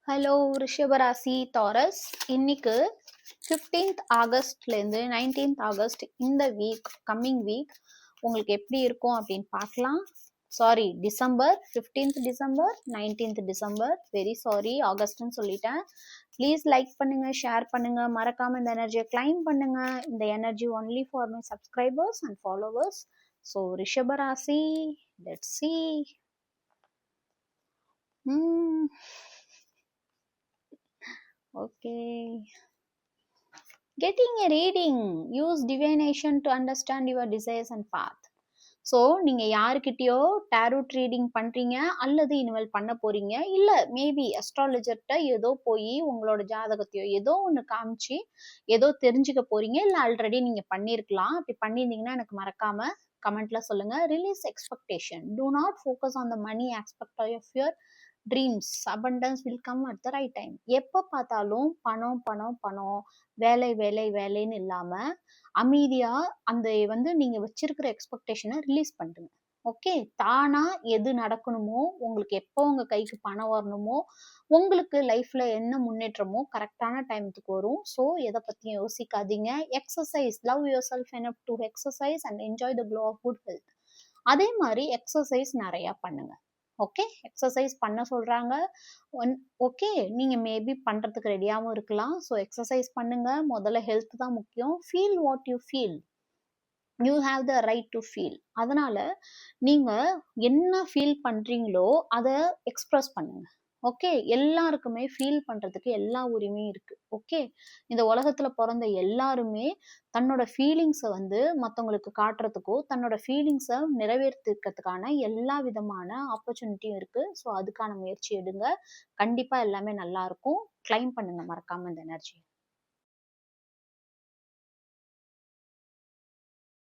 Hello ரிஷபராசி Taurus. இன்னைக்கு 15th ஆகஸ்ட்லேருந்து 19th ஆகஸ்ட் இந்த வீக், கம்மிங் வீக் உங்களுக்கு எப்படி இருக்கும் அப்படின்னு பார்க்கலாம். Sorry, December 15th December 19th December, very sorry ஆகஸ்ட்னு சொல்லிட்டேன். ப்ளீஸ் லைக் பண்ணுங்க, ஷேர் பண்ணுங்க, மறக்காம இந்த எனர்ஜியை கிளைம் பண்ணுங்க. இந்த energy only for my subscribers and followers. So ரிஷபராசி, let's see. Okay. Getting a reading. Use divination to understand your desires and path. So நீங்கள் யாருக்கிட்டேயோ டேரோட் ரீடிங் பண்ணுறீங்க அல்லது இனிமேல் பண்ண போகிறீங்க, இல்லை மேபி அஸ்ட்ராலஜர்கிட்ட ஏதோ போய் உங்களோட ஜாதகத்தையோ ஏதோ ஒன்று காமிச்சு ஏதோ தெரிஞ்சுக்க போகிறீங்க, இல்லை ஆல்ரெடி நீங்கள் பண்ணியிருக்கலாம். அப்படி பண்ணியிருந்தீங்கன்னா எனக்கு மறக்காமல் கமெண்ட்டில் சொல்லுங்கள். Release expectation. Do not focus on the money aspect of your dreams. Abundance will come at the right time. எப்போ பார்த்தாலும் பணம் பணம் பணம், வேலை வேலை வேலைன்னு இல்லாமல் அமைதியாக அந்த நீங்கள் வச்சிருக்கிற எக்ஸ்பெக்டேஷனை ரிலீஸ் பண்ணுங்க. ஓகே, தானா எது நடக்கணுமோ, உங்களுக்கு எப்போ உங்கள் கைக்கு பணம் வரணுமோ, உங்களுக்கு லைஃப்பில் என்ன முன்னேற்றமோ கரெக்டான டைமுக்கு வரும். ஸோ எதை பற்றியும் யோசிக்காதீங்க. Exercise. Love yourself enough to exercise and enjoy the glow of good health. அதே மாதிரி எக்ஸசைஸ் நிறையா பண்ணுங்க. ஓகே, எக்ஸசைஸ் பண்ண சொல்கிறாங்க. ஓகே, நீங்கள் மேபி பண்ணுறதுக்கு ரெடியாகவும் இருக்கலாம். ஸோ எக்ஸசைஸ் பண்ணுங்க. முதல்ல ஹெல்த் தான் முக்கியம். Feel what you feel. You have the right to feel. அதனால் நீங்கள் என்ன ஃபீல் பண்ணுறீங்களோ அதை எக்ஸ்ப்ரெஸ் பண்ணுங்க. ஓகே, எல்லாருக்குமே ஃபீல் பண்ணுறதுக்கு எல்லா உரிமையும் இருக்குது. ஓகே, இந்த உலகத்தில் பிறந்த எல்லாருமே தன்னோட ஃபீலிங்ஸை மற்றவங்களுக்கு காட்டுறதுக்கோ தன்னோட ஃபீலிங்ஸை நிறைவேற்றிக்கிறதுக்கான எல்லா விதமான ஆப்பர்ச்சுனிட்டியும் இருக்குது. ஸோ அதுக்கான முயற்சி எடுங்க. கண்டிப்பாக எல்லாமே நல்லாயிருக்கும். கிளைம் பண்ணுங்க மறக்காமல் இந்த எனர்ஜி.